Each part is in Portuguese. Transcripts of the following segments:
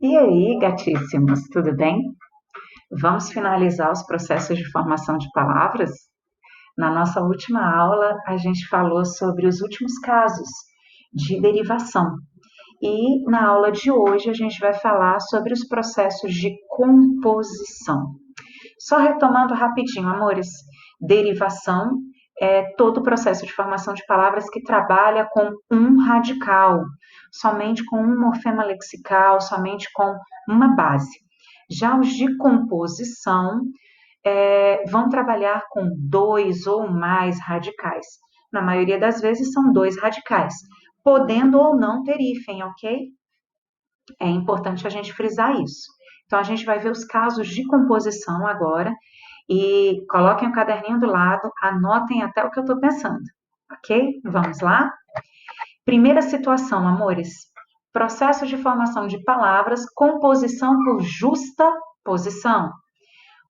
E aí, gatíssimos, tudo bem? Vamos finalizar os processos de formação de palavras? Na nossa última aula, a gente falou sobre os últimos casos de derivação. E na aula de hoje, a gente vai falar sobre os processos de composição. Só retomando rapidinho, amores, derivação é todo o processo de formação de palavras que trabalha com um radical, somente com um morfema lexical, somente com uma base. Já os de composição vão trabalhar com dois ou mais radicais. Na maioria das vezes são dois radicais, podendo ou não ter hífen, ok? É importante a gente frisar isso. Então, a gente vai ver os casos de composição agora e coloquem o caderninho do lado, anotem até o que eu estou pensando, ok? Vamos lá? Primeira situação, amores. Processo de formação de palavras, composição por justa posição.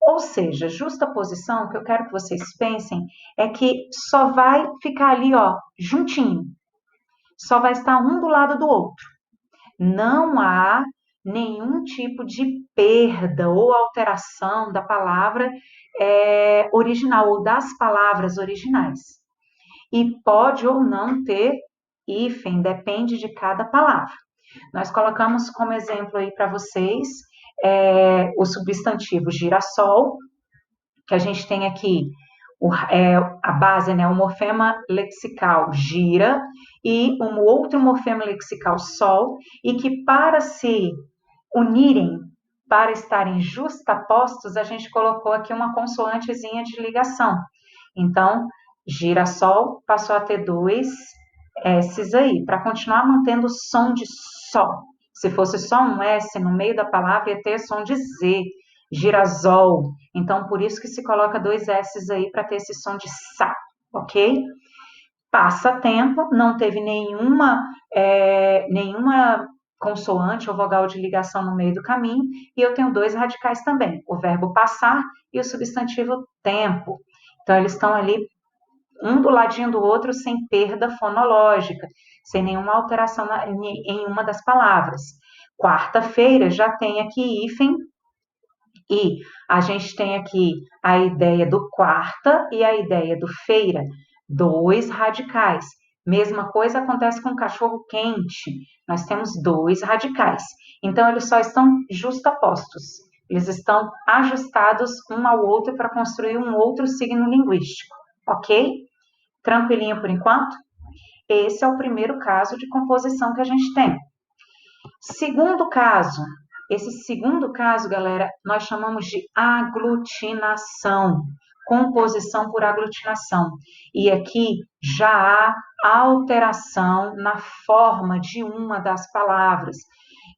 Ou seja, justa posição, o que eu quero que vocês pensem é que só vai ficar ali, ó, juntinho. Só vai estar um do lado do outro. Não há nenhum tipo de perda ou alteração da palavra original ou das palavras originais. E pode ou não ter hífen, depende de cada palavra. Nós colocamos como exemplo aí para vocês o substantivo girassol, que a gente tem aqui a base, né, o morfema lexical gira e um outro morfema lexical sol, e que para se unirem, para estarem justapostos, a gente colocou aqui uma consoantezinha de ligação. Então, girassol passou a ter dois S's aí, para continuar mantendo o som de sol. Se fosse só um S no meio da palavra, ia ter som de Z, girasol. Então, por isso que se coloca dois S's aí, para ter esse som de sa, ok? Passa tempo, não teve nenhuma consoante ou vogal de ligação no meio do caminho, e eu tenho dois radicais também, o verbo passar e o substantivo tempo. Então, eles estão ali um do ladinho do outro sem perda fonológica, sem nenhuma alteração em uma das palavras. Quarta-feira já tem aqui hífen, e a gente tem aqui a ideia do quarta e a ideia do feira, dois radicais. Mesma coisa acontece com cachorro quente, nós temos dois radicais. Então, eles só estão justapostos, eles estão ajustados um ao outro para construir um outro signo linguístico, ok? Tranquilinho por enquanto? Esse é o primeiro caso de composição que a gente tem. Segundo caso, esse segundo caso, galera, nós chamamos de aglutinação, composição por aglutinação. E aqui já há alteração na forma de uma das palavras.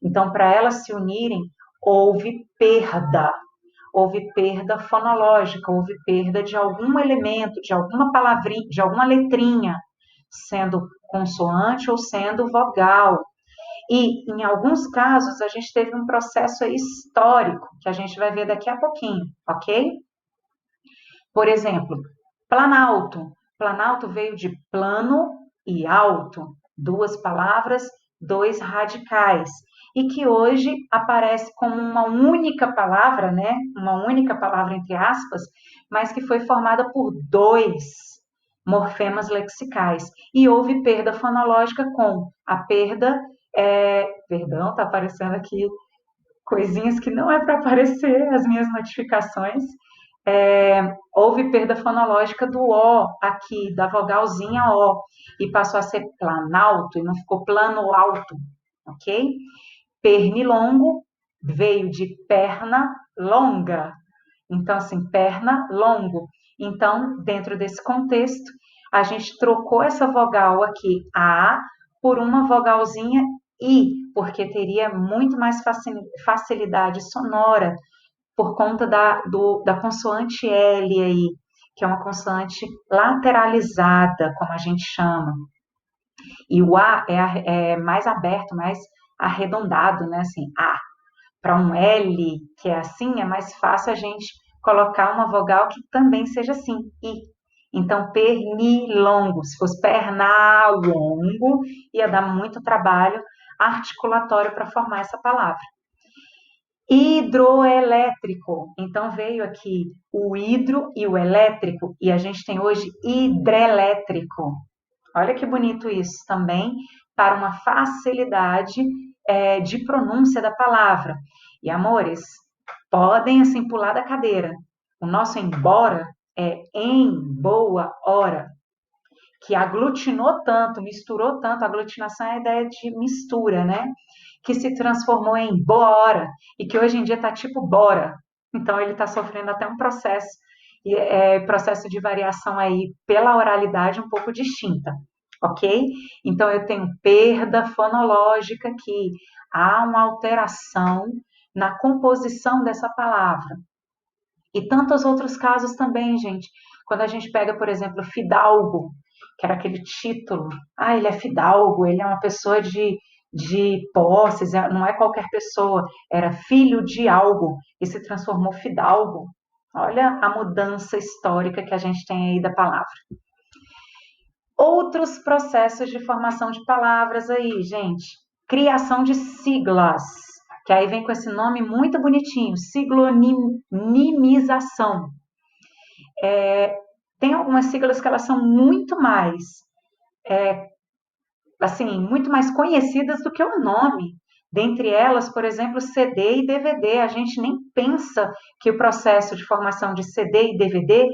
Então, para elas se unirem, houve perda fonológica, houve perda de algum elemento, de alguma palavrinha, de alguma letrinha, sendo consoante ou sendo vogal. E, em alguns casos, a gente teve um processo histórico, que a gente vai ver daqui a pouquinho, ok? Por exemplo, planalto. Planalto veio de plano e alto, duas palavras, dois radicais, e que hoje aparece como uma única palavra, né? Uma única palavra entre aspas, mas que foi formada por dois morfemas lexicais. E houve perda fonológica com a perda, perdão, tá aparecendo aqui coisinhas que não é para aparecer, as minhas notificações. Houve perda fonológica do O aqui, da vogalzinha O, e passou a ser planalto, e não ficou plano alto, ok? Pernilongo veio de perna longa, então assim, perna longo. Então, dentro desse contexto, a gente trocou essa vogal aqui, A, por uma vogalzinha I, porque teria muito mais facilidade sonora por conta da consoante L aí, que é uma consoante lateralizada, como a gente chama. E o A é mais aberto, mais arredondado, né? Assim, A. Para um L, que é assim, é mais fácil a gente colocar uma vogal que também seja assim, I. Então, pernilongo. Se fosse pernalongo, ia dar muito trabalho articulatório para formar essa palavra. Hidroelétrico. Então veio aqui o hidro e o elétrico, e a gente tem hoje hidrelétrico. Olha que bonito isso também, para uma facilidade de pronúncia da palavra. E amores, podem assim pular da cadeira. O nosso embora é em boa hora, que aglutinou tanto, misturou tanto, a aglutinação é a ideia de mistura, né? Que se transformou em boa hora e que hoje em dia está tipo bora. Então ele está sofrendo até um processo de variação aí pela oralidade um pouco distinta, ok? Então eu tenho perda fonológica aqui, há uma alteração na composição dessa palavra. E tantos outros casos também, gente. Quando a gente pega, por exemplo, fidalgo, que era aquele título, ele é fidalgo, ele é uma pessoa de posses, não é qualquer pessoa, era filho de algo e se transformou fidalgo. Olha a mudança histórica que a gente tem aí da palavra. Outros processos de formação de palavras aí, gente. Criação de siglas, que aí vem com esse nome muito bonitinho, siglonimização. Tem algumas siglas que elas são muito mais, muito mais conhecidas do que o nome. Dentre elas, por exemplo, CD e DVD. A gente nem pensa que o processo de formação de CD e DVD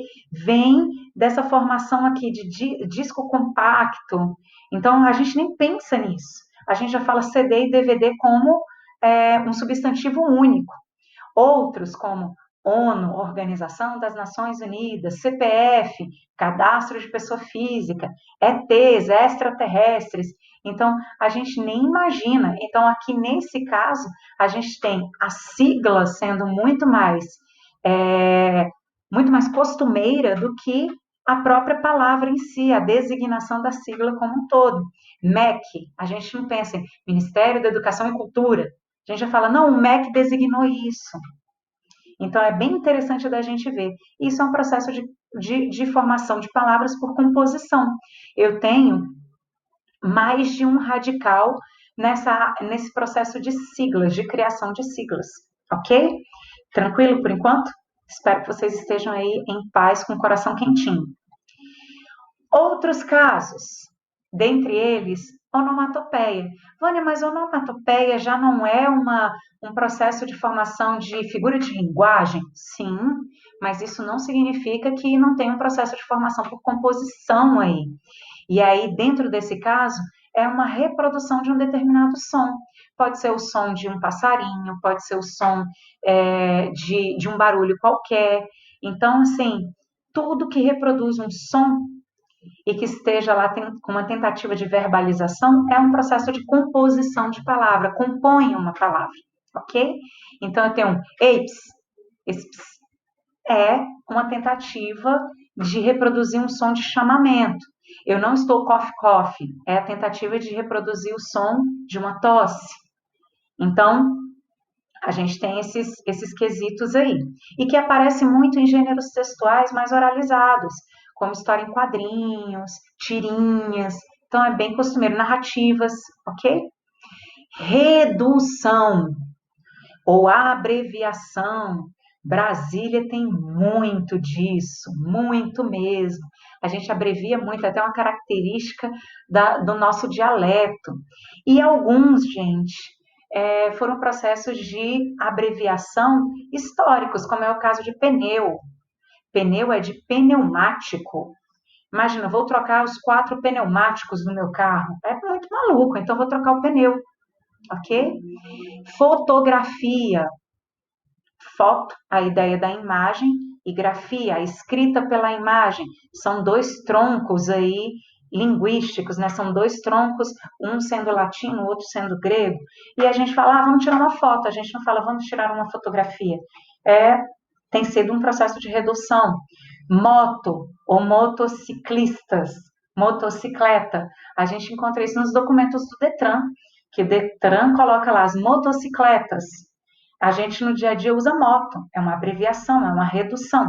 vem dessa formação aqui de disco compacto. Então, a gente nem pensa nisso. A gente já fala CD e DVD como um substantivo único. Outros, como ONU, Organização das Nações Unidas, CPF, Cadastro de Pessoa Física, ETs, extraterrestres. Então, a gente nem imagina. Então, aqui nesse caso, a gente tem a sigla sendo muito mais costumeira do que a própria palavra em si, a designação da sigla como um todo. MEC, a gente não pensa em Ministério da Educação e Cultura. A gente já fala, não, o MEC designou isso. Então, é bem interessante da gente ver. Isso é um processo de formação de palavras por composição. Eu tenho mais de um radical nesse processo de siglas, de criação de siglas, ok? Tranquilo por enquanto? Espero que vocês estejam aí em paz, com o coração quentinho. Outros casos, dentre eles, onomatopeia. Vânia, mas onomatopeia já não é um processo de formação de figura de linguagem? Sim, mas isso não significa que não tem um processo de formação por composição aí. E aí, dentro desse caso, é uma reprodução de um determinado som. Pode ser o som de um passarinho, pode ser o som de um barulho qualquer. Então, assim, tudo que reproduz um som e que esteja lá com uma tentativa de verbalização é um processo de composição de palavra, compõe uma palavra, ok? Então, eu tenho eips, esse é uma tentativa de reproduzir um som de chamamento. Eu não estou cough, é a tentativa de reproduzir o som de uma tosse. Então, a gente tem esses quesitos aí. E que aparece muito em gêneros textuais mais oralizados, como história em quadrinhos, tirinhas. Então, é bem costumeiro. Narrativas, ok? Redução ou abreviação. Brasília tem muito disso, muito mesmo. A gente abrevia muito, até uma característica do nosso dialeto. E alguns, gente, foram processos de abreviação históricos, como é o caso de pneu. Pneu é de pneumático. Imagina, vou trocar os 4 pneumáticos do meu carro. É muito maluco, então vou trocar o pneu, ok? Fotografia. Foto, a ideia da imagem, e grafia, a escrita pela imagem. São 2 troncos aí linguísticos, né? São 2 troncos, um sendo latino, o outro sendo grego. E a gente fala, vamos tirar uma foto. A gente não fala, vamos tirar uma fotografia. Tem sido um processo de redução. Moto ou motociclistas, motocicleta. A gente encontra isso nos documentos do Detran, que o Detran coloca lá as motocicletas. A gente no dia a dia usa moto, é uma abreviação, é uma redução.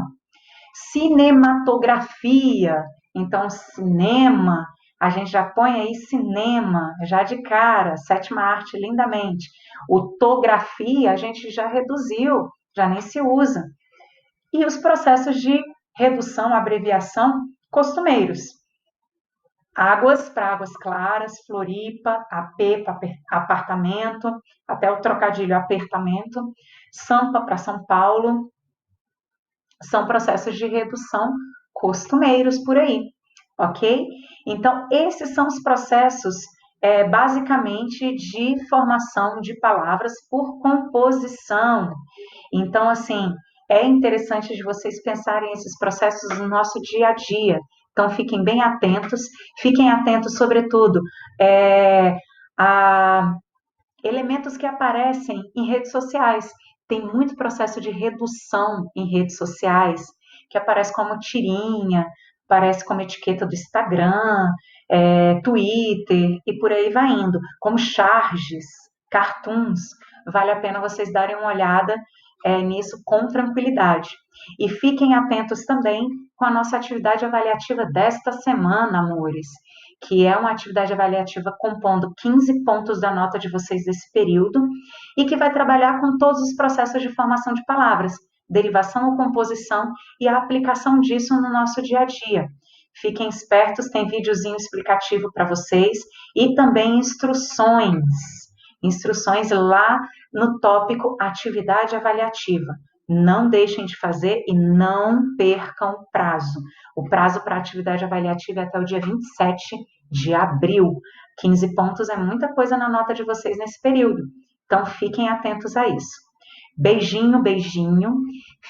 Cinematografia, então cinema, A gente já põe aí cinema, já de cara, sétima arte lindamente. Ortografia a gente já reduziu, já nem se usa. E os processos de redução, abreviação, costumeiros. Águas para Águas Claras, Floripa, AP para apartamento, até o trocadilho apertamento, Sampa para São Paulo, são processos de redução costumeiros por aí, ok? Então, esses são os processos, basicamente, de formação de palavras por composição. Então, assim, é interessante de vocês pensarem esses processos no nosso dia a dia. Então, fiquem atentos, sobretudo, a elementos que aparecem em redes sociais. Tem muito processo de redução em redes sociais, que aparece como tirinha, aparece como etiqueta do Instagram, Twitter e por aí vai indo, como charges, cartoons. Vale a pena vocês darem uma olhada nisso com tranquilidade. E fiquem atentos também com a nossa atividade avaliativa desta semana, amores, que é uma atividade avaliativa compondo 15 pontos da nota de vocês desse período e que vai trabalhar com todos os processos de formação de palavras, derivação ou composição e a aplicação disso no nosso dia a dia. Fiquem espertos, tem videozinho explicativo para vocês e também instruções lá no tópico atividade avaliativa. Não deixem de fazer e não percam o prazo. O prazo para a atividade avaliativa é até o dia 27 de abril. 15 pontos é muita coisa na nota de vocês nesse período. Então, fiquem atentos a isso. Beijinho, beijinho.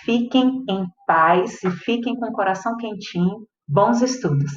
Fiquem em paz e fiquem com o coração quentinho. Bons estudos!